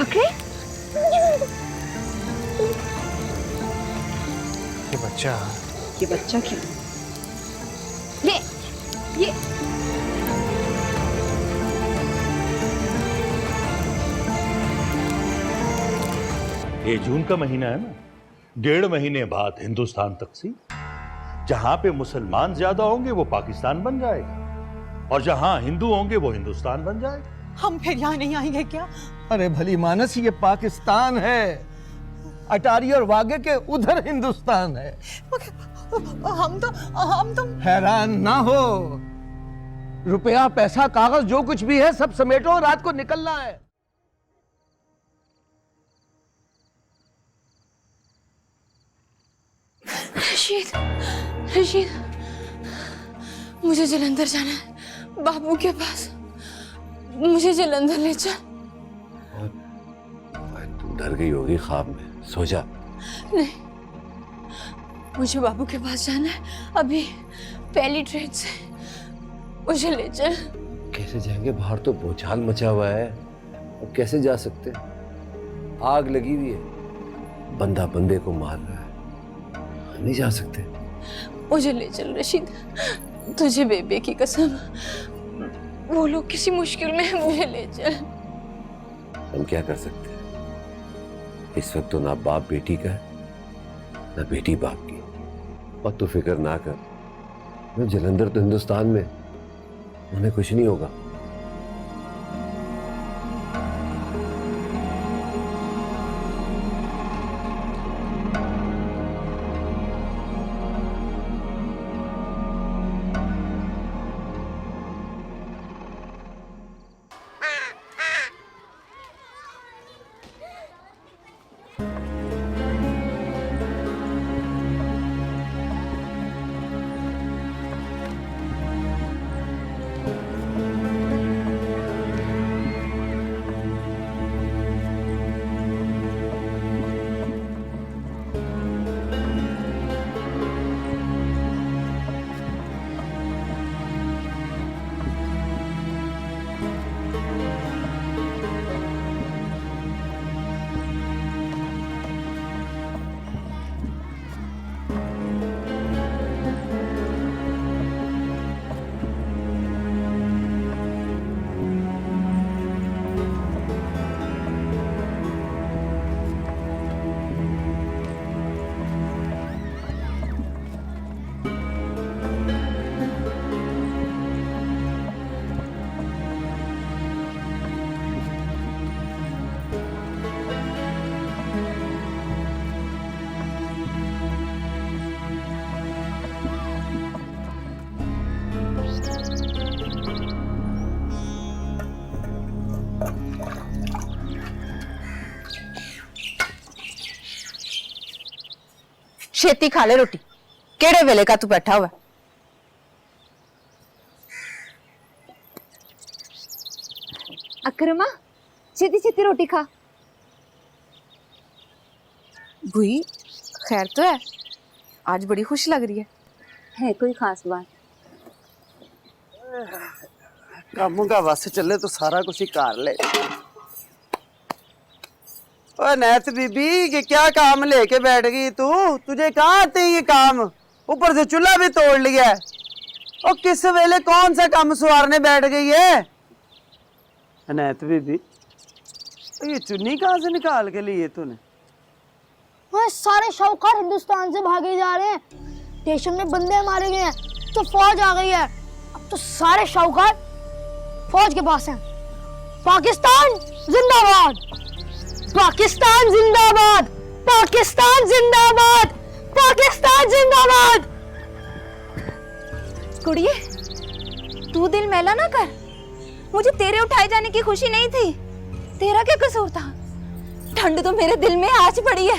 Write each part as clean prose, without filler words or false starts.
पकड़े? ये बच्चा क्या? ये ये जून का महीना है ना, 1.5 महीने बाद हिंदुस्तान तकसीम। जहां पे मुसलमान ज्यादा होंगे वो पाकिस्तान बन जाएगा और जहां हिंदू होंगे वो हिंदुस्तान बन जाएगा। हम फिर यहाँ नहीं आएंगे क्या? अरे भली मानस, ये पाकिस्तान है, अटारी और वागे के उधर हिंदुस्तान है। हम तो हैरान ना हो, रुपया पैसा कागज जो कुछ भी है सब समेटो, रात को निकलना है। रशीद, मुझे जलंधर जाना है, बाबू के पास। मुझे जलंधर ले चल। तुम डर गई होगी ख्वाब में, सो जा। नहीं, मुझे बाबू के पास जाना है अभी, पहली ट्रेन से। मुझे ले चल। कैसे जाएंगे? बाहर तो भूचाल मचा हुआ है, अब कैसे जा सकते? आग लगी हुई है, बंदा बंदे को मार रहा है, नहीं जा सकते। मुझे ले चल रशीद, तुझे बेबे की कसम, वो लोग किसी मुश्किल में है, मुझे ले चल। हम क्या कर सकते हैं? इस वक्त तो ना बाप बेटी का है ना बेटी बाप की। और तू फिक्र ना कर, मैं जलंधर तो हिंदुस्तान में, उन्हें कुछ नहीं होगा। छेती खा ले रोटी, केड़े वेले का तू बैठा हुआ? अकरमा, छेती छेती रोटी खा। बुई, खैर तो है, आज बड़ी खुश लग रही है कोई खास बात? कामों का वस चले तो सारा कुछ ही कर ले। ओए नैत बीबी, ये क्या काम लेके बैठ गई तू? तुझे कहाँ आते हैं ये काम? ऊपर से चूल्हा भी तोड़ लिया है। और किस वेले कौन सा काम सवारने बैठ गई है? नैत बीबी, ये चुन्नी कहाँ से निकाल के लिए तूने? वह सारे शाहूकार हिंदुस्तान से भागे जा रहे हैं, स्टेशन में बंदे मारे गए हैं, तो फौज आ गई है। अब तो सारे शाहूकार फौज के पास हैं। पाकिस्तान जिंदाबाद, पाकिस्तान जिंदाबाद, पाकिस्तान जिंदाबाद, पाकिस्तान जिंदाबाद। कुड़िए, तू दिल मैला ना कर, मुझे तेरे उठाए जाने की खुशी नहीं थी। तेरा क्या कसूर था? ठंड तो मेरे दिल में आज पड़ी है,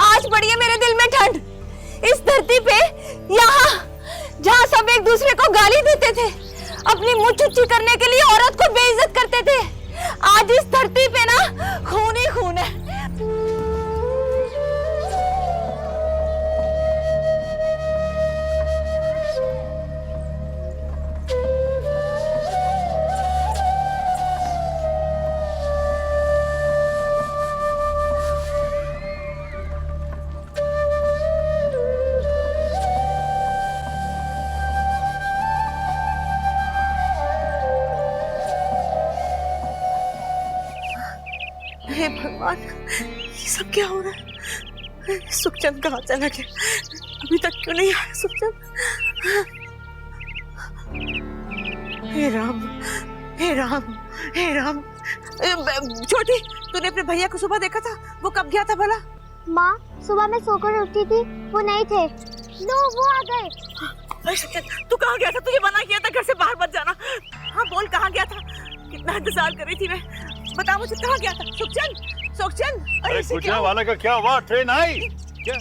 आज पड़ी है मेरे दिल में ठंड। इस धरती पे, यहाँ जहाँ सब एक दूसरे को गाली देते थे, अपनी मुँह ऊंची करने के लिए औरत को बेइज्जत करते थे, आज इस धरती पे ना खून ही खून है। भगवान, ये सब क्या हो रहा है? सुखचंद कहाँ चला गया? अभी तक क्यों नहीं आया सुखचंद? हे राम, हे राम, हे राम। छोटी, तूने अपने भैया को सुबह देखा था? वो कब गया था भला? माँ, सुबह मैं सोकर उठी थी, वो नहीं थे। लो, वो आ गए। अरे सुखचंद, तू कहाँ गया था? तुझे मना किया था घर से बाहर मत जाना। हाँ बोल, कहाँ गया था? कितना इंतजार कर रही थी मैं। बता मुझे, कहाँ गया था? सुखचंद, सुखचंद। अरे गुजरा वाला का क्या हुआ? ट्रेन आई क्या?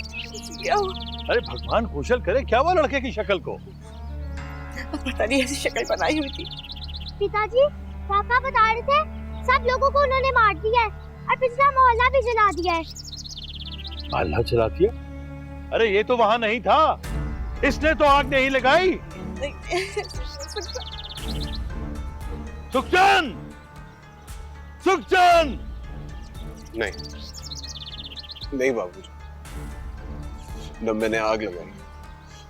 क्या हुआ? अरे भगवान कुशल करे, क्या हुआ लड़के की शक्ल को? पता नहीं, ऐसी शक्ल बनाई हुई थी। पिताजी, पापा बता रहे थे सब लोगों को उन्होंने मार दिया है और पिछला मोहल्ला भी जला दिया है। मोहल्ला जला दिया? अरे ये तो वहां नहीं था, इसने तो आग नहीं लगाई। सुखचंद, सुखचंद। नहीं बाबूजी, न मैंने आग लगाई,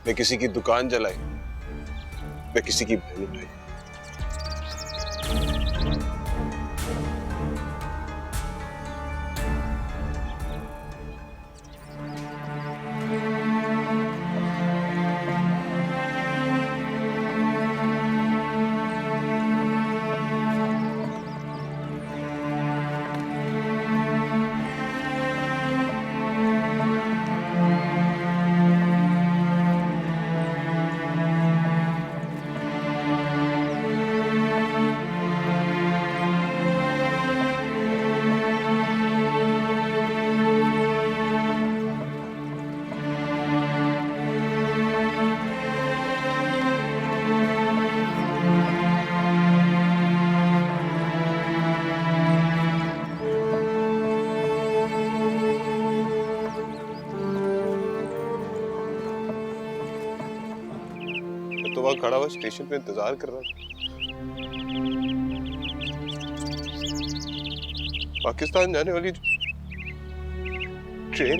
न किसी की दुकान जलाई, न किसी की बहन उठाई। तो वहां खड़ा हुआ स्टेशन पे इंतजार कर रहा था। पाकिस्तान जाने वाली ट्रेन,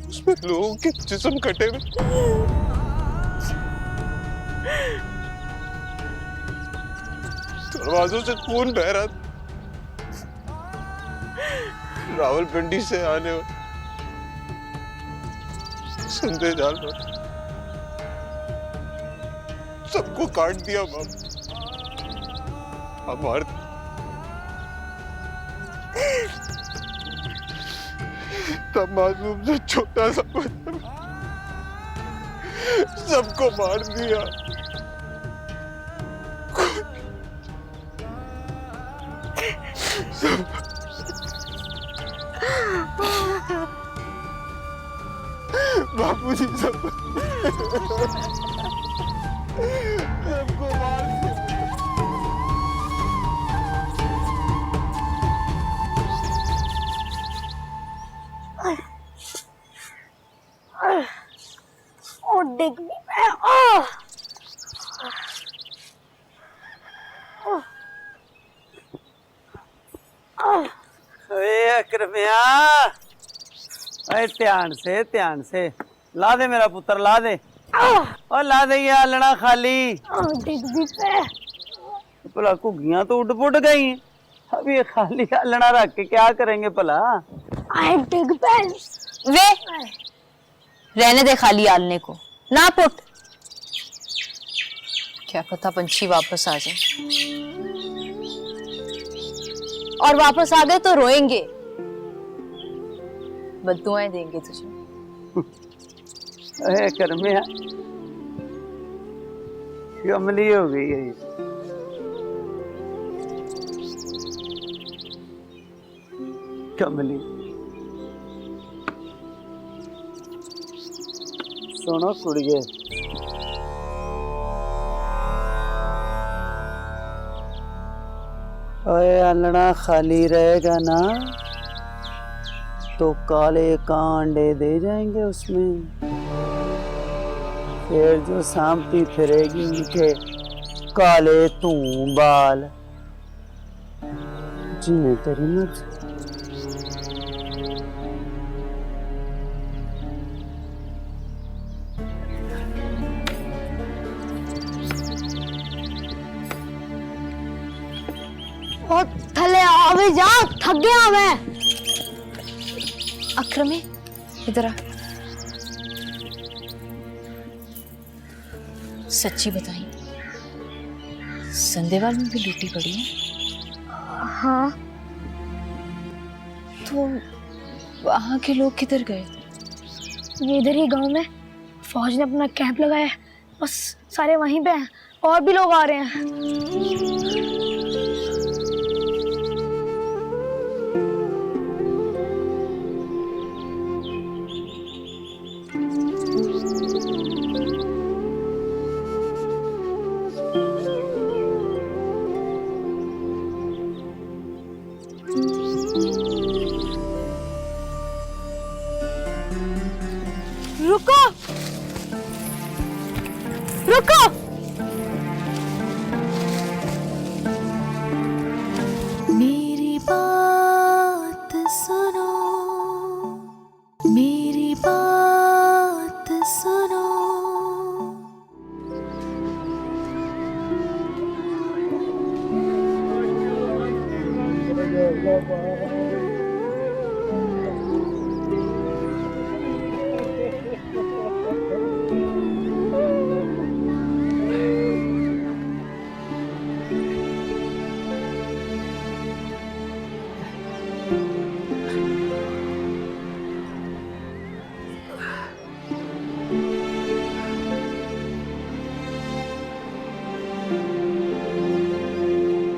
उसमें लोगों के जिस्म कटे हुए, दरवाजों से खून बह रहा था। रावलपिंडी से आने वाले संदेश डाल रहा, सबको काट दिया बाप। हमारे तब मासूम से छोटा सा बच्चा सबको मार दिया। बापूजी सबको मार दिया। ओ डिग मी मैं अकरमिया, अरे ध्यान से ला दे मेरा पुत्र, ला दे। और ला दे, ये आलना खाली। डिग मी पे भला घुग्गियां तो उड़ पुड़ गई हैं, अब ये खाली आलना रख के क्या करेंगे भला? आई डिग पे वे रहने दे खाली आलने को, ना पुट। क्या पता पंछी वापस आ जाए, और वापस आ गए तो रोएंगे, बद्दुआएं देंगे तुझे। अरे कर्मिया, कमली हो गई है ये। कमली सुनो कुड़िए, ओए आलना खाली रहेगा ना तो काले कांडे दे जाएंगे उसमें, फिर जो सांपती फिरेगी उनके काले तू बाल, जिन्हें तेरी मर्जी। बहुत जल्दी जा, थक गया मैं। अक्रमी इधर आ। सच्ची बताई, संदेवाल में भी लूटी पड़ी है? हाँ। तो वहां के लोग किधर गए? ये इधर ही गांव में फौज ने अपना कैंप लगाया है, बस सारे वहीं पे हैं, और भी लोग आ रहे हैं। रुको, रुको। मेरी बात सुनो, मेरी बात सुनो।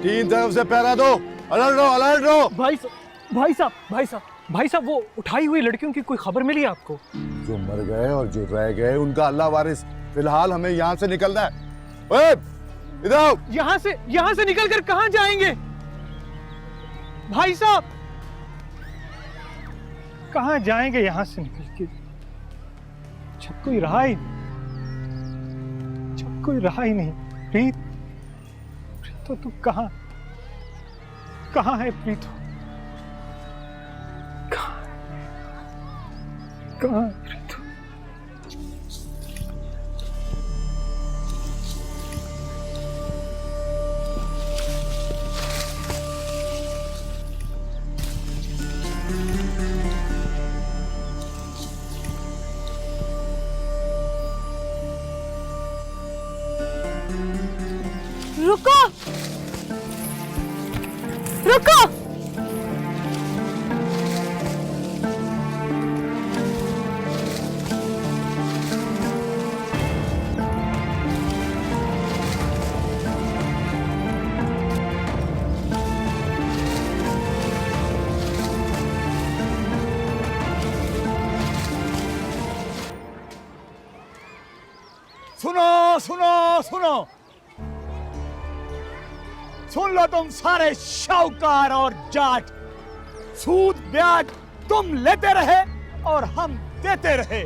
तीन तरफ से पहरा दो, अलर्ट रहो, अलर्ट रहो। भाई साहब, वो उठाई हुई लड़कियों की कोई खबर मिली आपको? जो मर गए और जो रह गए उनका अल्लाह वारिस। फिलहाल हमें यहाँ से निकलना है। ओए, इधर आओ। यहाँ से निकल कर कहाँ जाएंगे भाई साहब? कहाँ जाएंगे यहाँ से निकल के? जब कोई रहा ही नहीं। प्रीत, तो तू कहाँ है प्रीत? कहाँ है प्रीत? रुको, रुको। सुनो, सुन लो तुम सारे शाहूकार और जाट। सूद ब्याज तुम लेते रहे और हम देते रहे,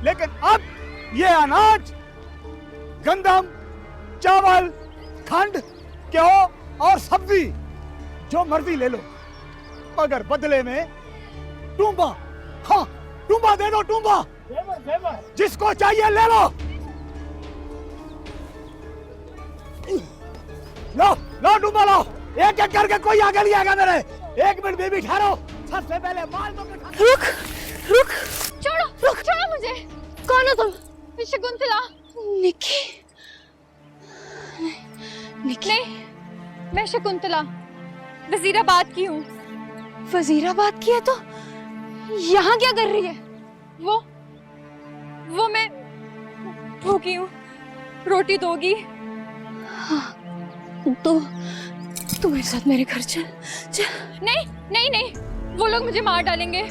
लेकिन अब ये अनाज, गंदम, चावल, खंड, गेहूं और सब्जी जो मर्जी ले लो, मगर बदले में टूंबा, हाँ टूंबा दे दो, टूंबा। जिसको चाहिए ले लो। लो डूबा लो, एक एक करके कोई आगे नहीं आएगा मेरे। 1 मिनट बेबी ठहरो, सबसे पहले माल दो। रुक, छोड़ो मुझे। कौन हो तुम? शकुंतला। निकी? नहीं, मैं शकुंतला वजीराबाद की हूँ। वजीराबाद की है तो यहाँ क्या कर रही है? वो मैं भूखी हूँ, रोटी दोगी? हाँ, तो मेरे साथ मेरे घर चल। नहीं, वो लोग मुझे मार डालेंगे।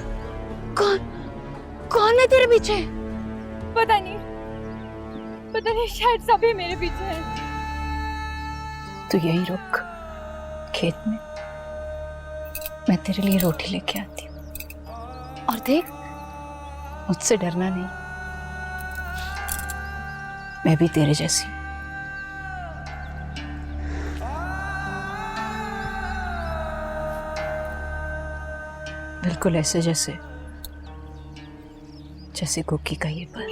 कौन है तेरे पीछे? पता नहीं, शायद सभी मेरे पीछे हैं। तू यही रुक खेत में, मैं तेरे लिए रोटी लेके आती हूँ। और देख, मुझसे डरना नहीं, मैं भी तेरे जैसी। बिल्कुल ऐसे जैसे कुकी का ये पर।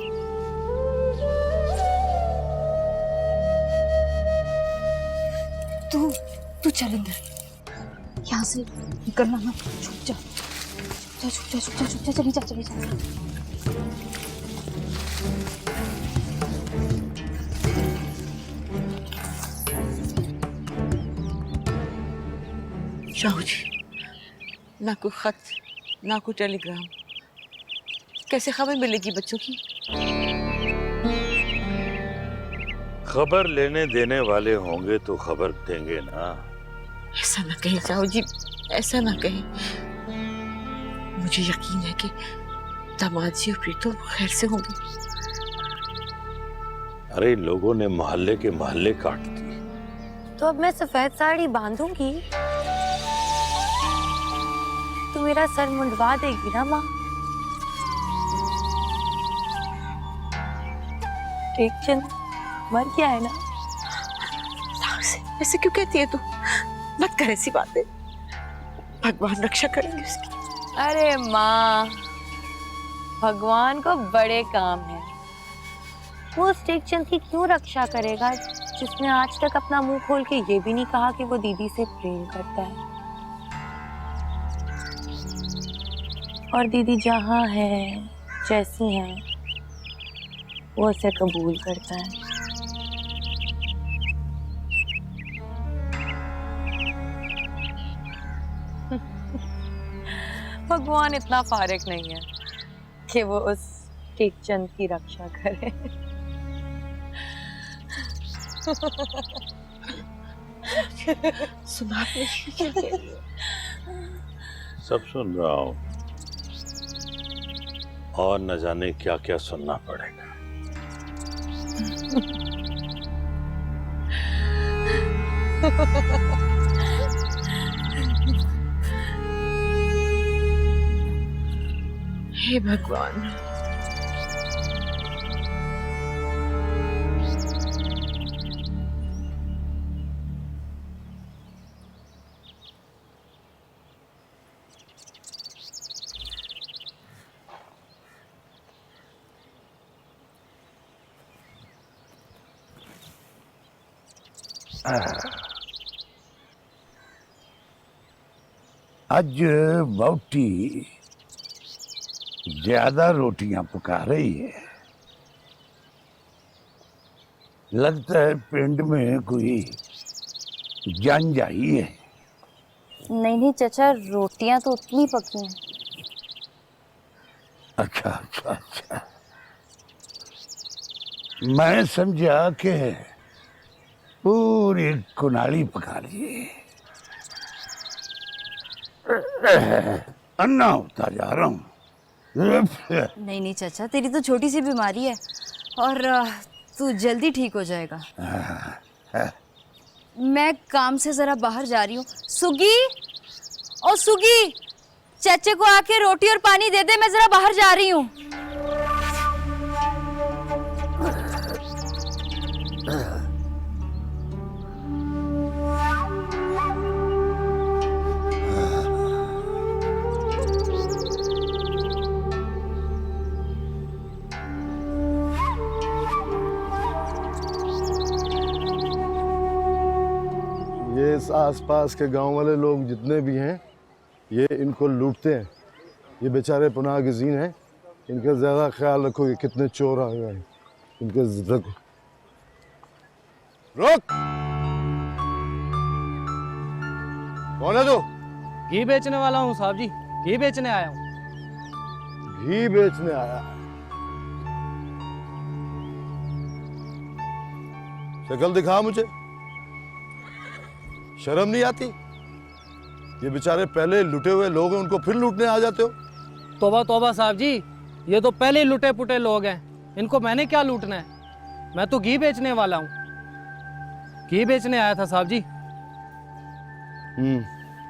तू चल अंदर। यहाँ से निकलना मत, छुप जा, छुप जा, छुप जा, छुप जा, चली जा, चली जा। शाहू जी, ना कोई खत, ना कोई टेलीग्राम, कैसे खबर मिलेगी बच्चों की? खबर लेने देने वाले होंगे तो खबर देंगे ना। ऐसा ना कहें शाहू जी, ऐसा ना कहें। मुझे यकीन है कि दामाद जी और प्रीतम खैर से होंगे। अरे इन लोगों ने मोहल्ले के मोहल्ले काट दिए। तो अब मैं सफेद साड़ी बांधूंगी, तू मेरा सर मुंडवा देगी ना माँ? टेकचंद मर गया है ना? ऐसे क्यों कहती है तू? मत कर ऐसी बातें, भगवान रक्षा करेंगे उसकी। अरे माँ, भगवान को बड़े काम है। वो उस टेकचंद की क्यों रक्षा करेगा जिसने आज तक अपना मुंह खोल के ये भी नहीं कहा कि वो दीदी से प्रेम करता है। और दीदी जहाँ है, जैसी है, वो उसे कबूल करता है। भगवान इतना फारिग नहीं है कि वो उस टेकचंद की रक्षा करे। सुना सब सुन रहा हूं, और न जाने क्या क्या सुनना पड़ेगा। हे भगवान, आज बौटी ज्यादा रोटियां पका रही है। लगता है पिंड में कोई जंग आई है। नहीं नहीं चाचा, रोटियां तो उतनी पकी हैं। अच्छा अच्छा अच्छा, मैं समझा कि पूरी कुनाली पका लिए। अन्ना होता जा रहा हूँ। नहीं नहीं चाचा, तेरी तो छोटी सी बीमारी है और तू जल्दी ठीक हो जाएगा। मैं काम से जरा बाहर जा रही हूँ। सुगी, ओ सुगी, चाचे को आके रोटी और पानी दे दे, मैं जरा बाहर जा रही हूँ। ये इस आसपास के गांव वाले लोग जितने भी हैं, ये इनको लूटते हैं। ये बेचारे पनाह गिज़ीन हैं, इनका ज़्यादा ख्याल रखो कि कितने चोर आ गए हैं। इनके रखो। रोक! कौन है तू? घी बेचने वाला हूँ साहब जी, घी बेचने आया हूँ। घी बेचने आया? शक्ल दिखा मुझे, शर्म नहीं आती? ये बेचारे पहले लुटे हुए लोग हैं, उनको फिर लूटने आ जाते हो? तौबा तौबा साहब जी, ये तो पहले ही लुटे पुटे लोग हैं, इनको मैंने क्या लूटना है? मैं तो घी बेचने वाला हूँ, घी बेचने आया था साहब जी।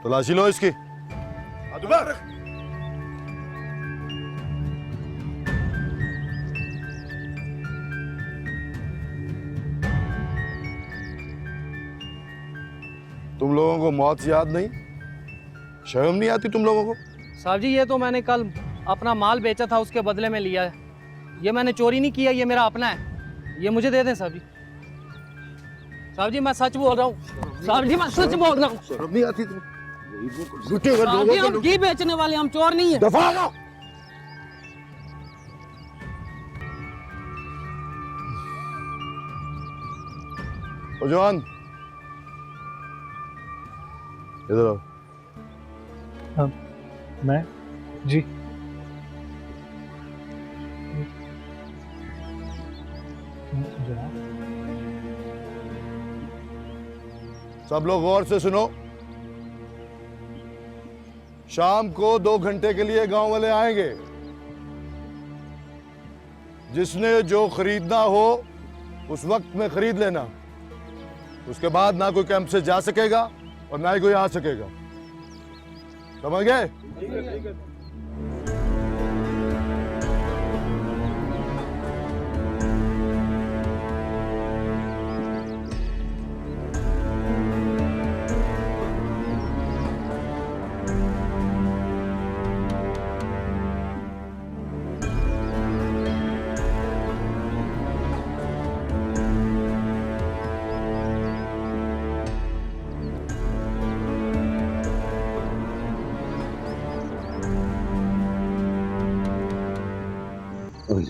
तलाशी लो इसकी। तुम लोगों को मौत याद नहीं? शर्म नहीं आती तुम लोगों को? साहब जी, ये तो मैंने कल अपना माल बेचा था, उसके बदले में लिया है। ये मैंने चोरी नहीं किया, ये मेरा अपना है, ये मुझे दे दें साहब जी। साहब जी मैं सच बोल रहा हूँ, साहब जी मैं सच बोल रहा हूँ। शर्म नहीं आती तुम? लुटेगा साहब लोगों जी, को हम घी बेचने वाले, हम चोर नहीं है। दफा लो। ओ जवान, इधर आओ। मैं जी सब लोग गौर से सुनो। शाम को 2 घंटे के लिए गांव वाले आएंगे। जिसने जो खरीदना हो उस वक्त में खरीद लेना। उसके बाद ना कोई कैंप से जा सकेगा और ना ही कोई आ सकेगा। समझ गए?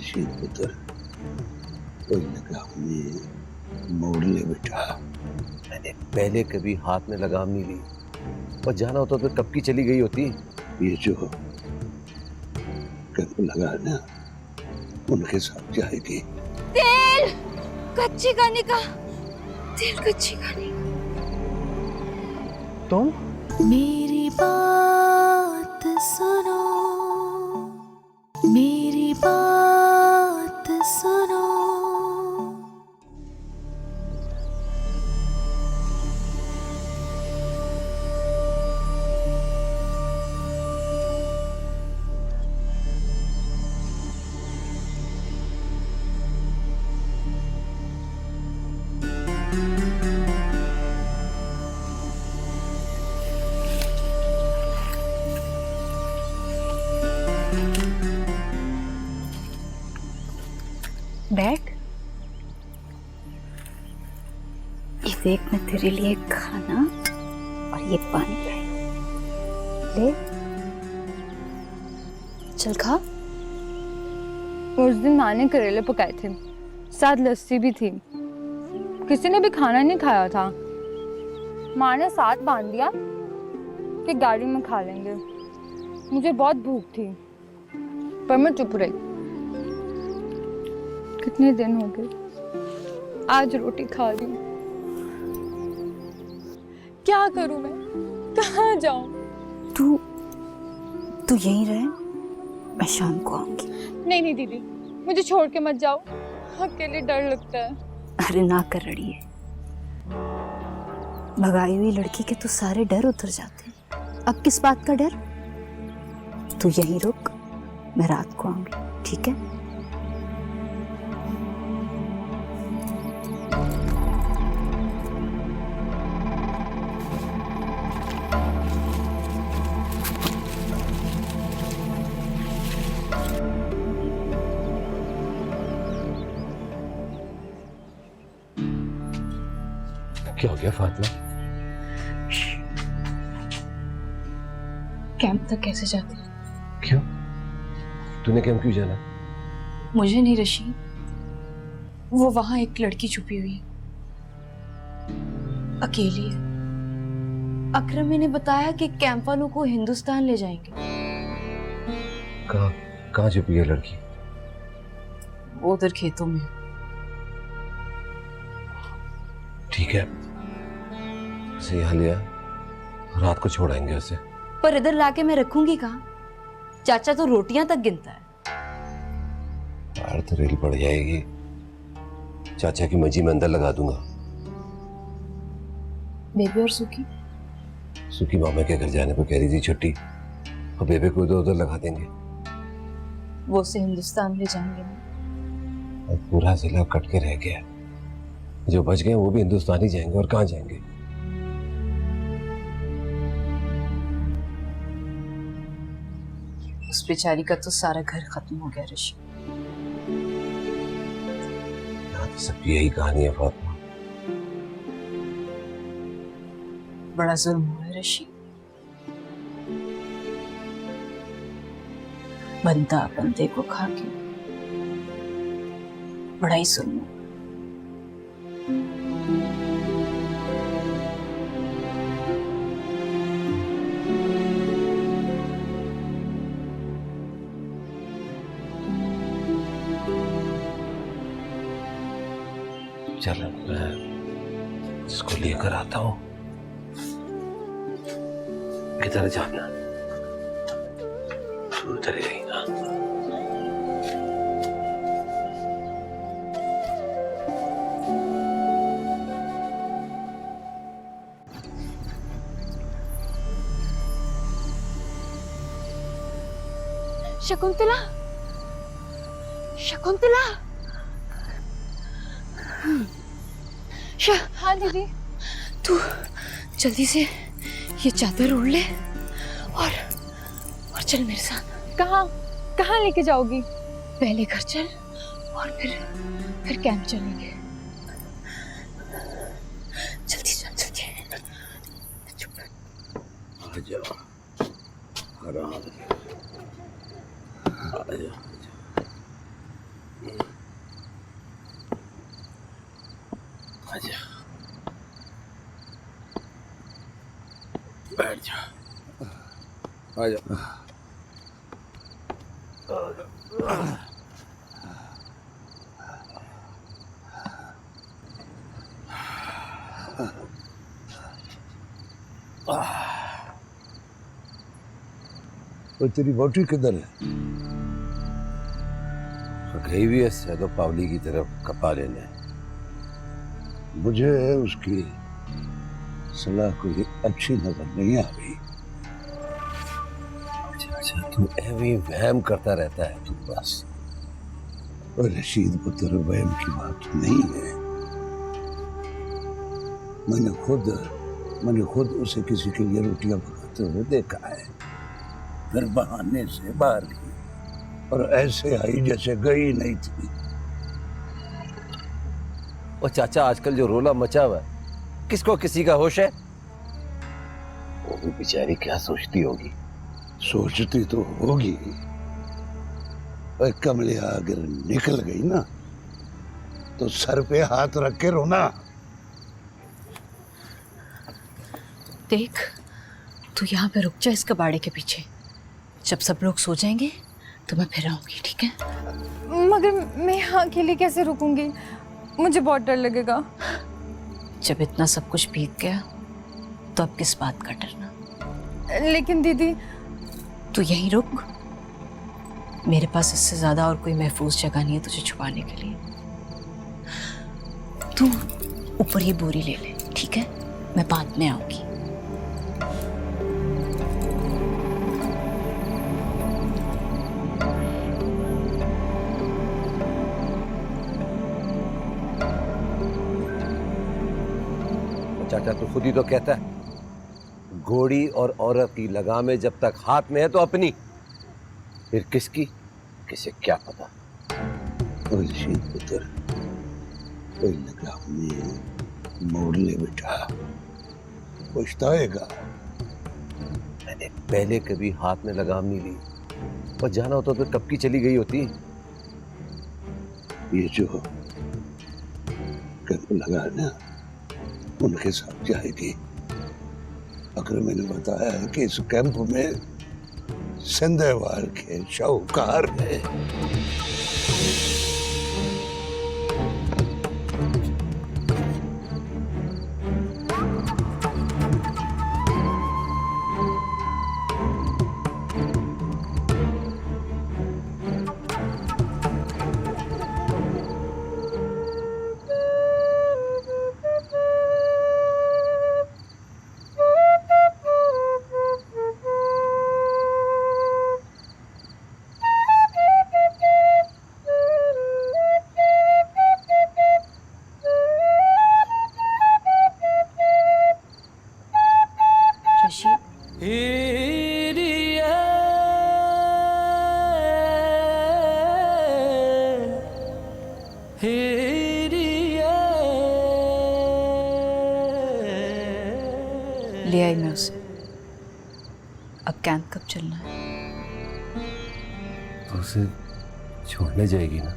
शीत पुत्र, कोई लगाम में मोड़ ले बेटा। मैंने पहले कभी हाथ में लगाम नहीं ली, और जाना होता तो कब की चली गई होती। ये जो कब लगाना उनके साथ जाएगी। तेल कच्ची घानी का, तेल कच्ची घानी। तुम मेरी बात सुनो, मेरी बात सुनो। बैठ, ये देख, मैं तेरे लिए खाना और ये पानी लाई। ले, चल खा। उस दिन माँ ने करेले पकाए थे, साथ लस्सी भी थी। किसी ने भी खाना नहीं खाया था। माँ ने साथ बांध दिया कि गाड़ी में खा लेंगे। मुझे बहुत भूख थी, पर मैं चुप रही। कितने दिन हो गए, आज रोटी खा रही हूँ। क्या करूं मैं, कहाँ जाऊं? तू यहीं रहे, मैं शाम को आऊंगी। नहीं नहीं दीदी, मुझे छोड़ के मत जाओ, अकेले डर लगता है। अरे ना कर रही है, भगाई हुई लड़की के तो सारे डर उतर जाते हैं। अब किस बात का डर? तू यहीं रुक, मैं रात को आऊंगी, ठीक है? क्या हो गया फातिमा? कैंप तक कैसे जाते? क्यों? तूने कैंप क्यों जाना? मुझे नहीं रशीद, वो वहां एक लड़की छुपी हुई है, अकेली है। अकरम ने बताया कि कैंप वालों को हिंदुस्तान ले जाएंगे। कहाँ छुपी है लड़की? वो उधर खेतों में। ठीक है, उसे यहाँ लिया, रात को छोड़ाएंगे उसे। पर इधर लाके मैं रखूंगी कहाँ? चाचा तो रोटियां तक गिनता है। यार तो रेल पड़ जाएगी। चाचा की मंजी में अंदर लगा दूंगा। बेबी और सुखी? सुखी मामा के घर जाने को कह रही थी छुट्टी, और बेबे को इधर उधर लगा देंगे। वो उसे हिंदुस्तान ले जाएंगे ना। और पूरा जिला कट के रह गया। जो बच गए वो भी हिंदुस्तान ही जाएंगे, और कहाँ जाएंगे? उस बेचारी का तो सारा घर खत्म हो गया ऋषि। यहाँ तो सब यही कहानी है फातिमा। बड़ा जुल्म हुआ है ऋषि। बंदा बंदे को खा के बड़ा ही सुन। चल मैं इसको लेकर आता हूं। किधर जाना? उधर ही ना। शकुंतला, शकुंतला। हाँ दीदी, तू जल्दी से ये चादर ओढ़ ले और चल मेरे साथ। कहाँ कहाँ लेके जाओगी? पहले घर चल और फिर कैंप चलेंगे। जल्दी चल, जल्दी। आ जाओ, आराम से आ जाओ। आजा, बैठ जा। आजा। तो तेरी वोटी किधर है? गई भी है सैदो पावली की तरफ कपा लेने। मुझे उसकी सलाह कोई अच्छी नजर नहीं आ रही। अच्छा, तू ऐवी वहम करता रहता है तू बस। और रशीद पुत्र वहम की बात नहीं है। मैंने खुद उसे किसी के लिए रोटियां पकाते हुए देखा है। फिर बहाने से बाहर गई और ऐसे आई जैसे गई नहीं थी। और चाचा आजकल जो रोला मचा हुआ है, किसको किसी का होश है? वो भी बेचारी क्या सोचती होगी? सोचती तो होगी, पर कमलिया अगर निकल गई ना तो सर पे हाथ रख के रोना। देख, तू यहाँ पे रुक जा इस कबाड़े के पीछे। जब सब लोग सो जाएंगे तो मैं फिर आऊंगी, ठीक है? मगर मैं यहाँ अकेले कैसे रुकूंगी? मुझे बहुत डर लगेगा। जब इतना सब कुछ बीत गया तो अब किस बात का डरना? लेकिन दीदी, तू यहीं रुक। मेरे पास इससे ज्यादा और कोई महफूज जगह नहीं है तुझे छुपाने के लिए। तू ऊपर ये बोरी ले ले, ठीक है? मैं बाद में आऊंगी। चाचा तो खुद ही तो कहता है, घोड़ी और औरत की लगामें जब तक हाथ में है तो अपनी, फिर किसकी किसे क्या पता। रशीद पुत्र, कोई लगाम मोड़ ले बेटा, पछताएगा। मैंने पहले कभी हाथ में लगाम नहीं ली, और जाना होता तो कब की चली गई होती। ये जो कैंप लगा ना, उनके साथ जाएगी। अगर मैंने बताया है कि इस कैंप में सिंधेवाल के शाहूकार है। ले आई मैं उसे। अब कैंप कब चलना है? तो उसे छोड़ने जाएगी ना?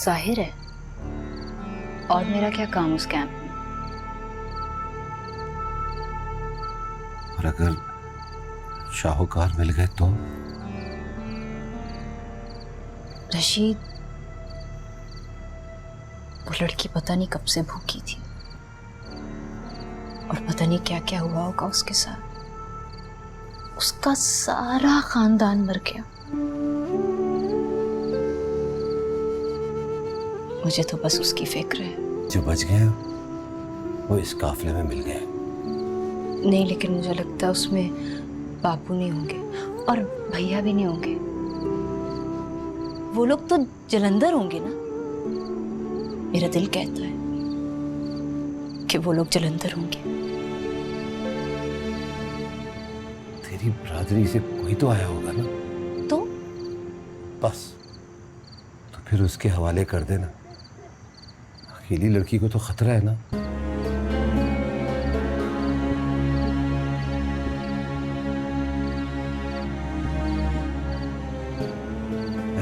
जाहिर है, और मेरा क्या काम उस कैंप में? और अगर शाहूकार मिल गए तो? रशीद, वो लड़की पता नहीं कब से भूखी थी और पता नहीं क्या क्या हुआ होगा उसके साथ। उसका सारा खानदान मर गया। मुझे तो बस उसकी फिक्र है। जो बच गए वो इस काफले में मिल गए। नहीं, लेकिन मुझे लगता है उसमें बापू नहीं होंगे और भैया भी नहीं होंगे। वो लोग तो जलंधर होंगे ना। मेरा दिल कहता है कि वो लोग जलंधर होंगे। तेरी बरादरी से कोई तो आया होगा ना? तो बस, तो फिर उसके हवाले कर देना। अकेली लड़की को तो खतरा है ना।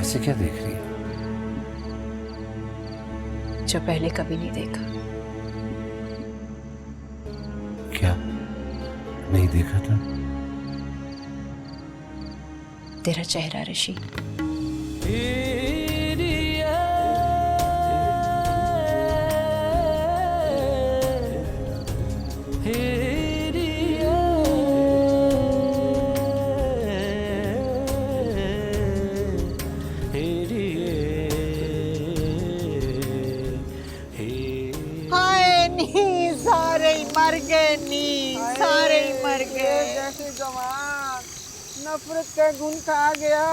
ऐसे क्या देख रही है? जो पहले कभी नहीं देखा। क्या नहीं देखा था? तेरा चेहरा ऋषि। नफरत का गुण खा गया।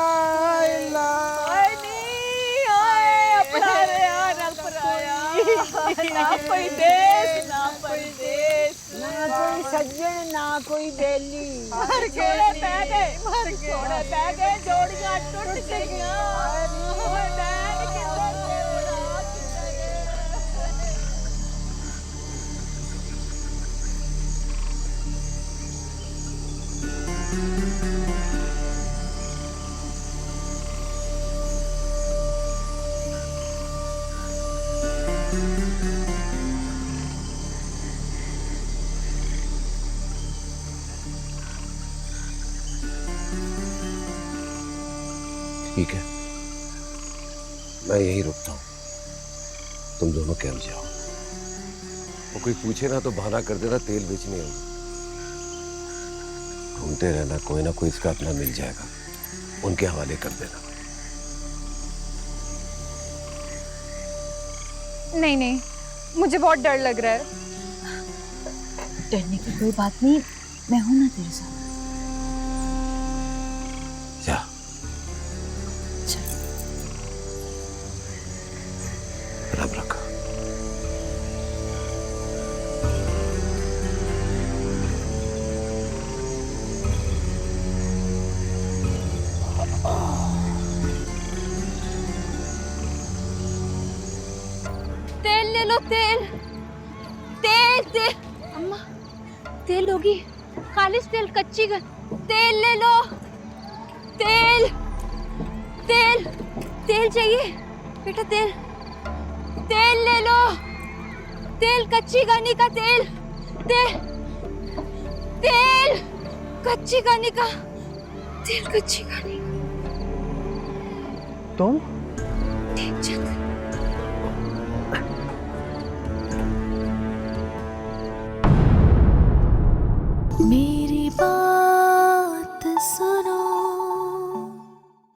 ना कोई देश, ना कोई देश, ना कोई सज्जन, ना कोई बेली। मर गए, बह गए, मर गए, बह गए, जोड़ियां टूट गईं। ठीक है, मैं यहीं रुकता हूँ। तुम दोनों कैंप जाओ। वो कोई पूछे ना तो बहाना कर देना तेल बेचने आऊँ। घूमते रहना, कोई ना कोई इसका अपना मिल जाएगा, उनके हवाले कर देना। नहीं नहीं, मुझे बहुत डर लग रहा है। डरने की कोई बात नहीं, मैं हूं ना तेरे साथ। जा। रब रखा। तेल ले लो, तेल तेल तेल। अम्मा, तेल होगी, खालिश तेल, कच्ची का तेल ले लो। तेल तेल तेल चाहिए बेटा, तेल तेल ले लो। तेल, कच्ची घानी का तेल। तेल तेल कच्ची घानी का तेल, कच्ची घानी। तुम ठीक चल। मेरी बात सुन।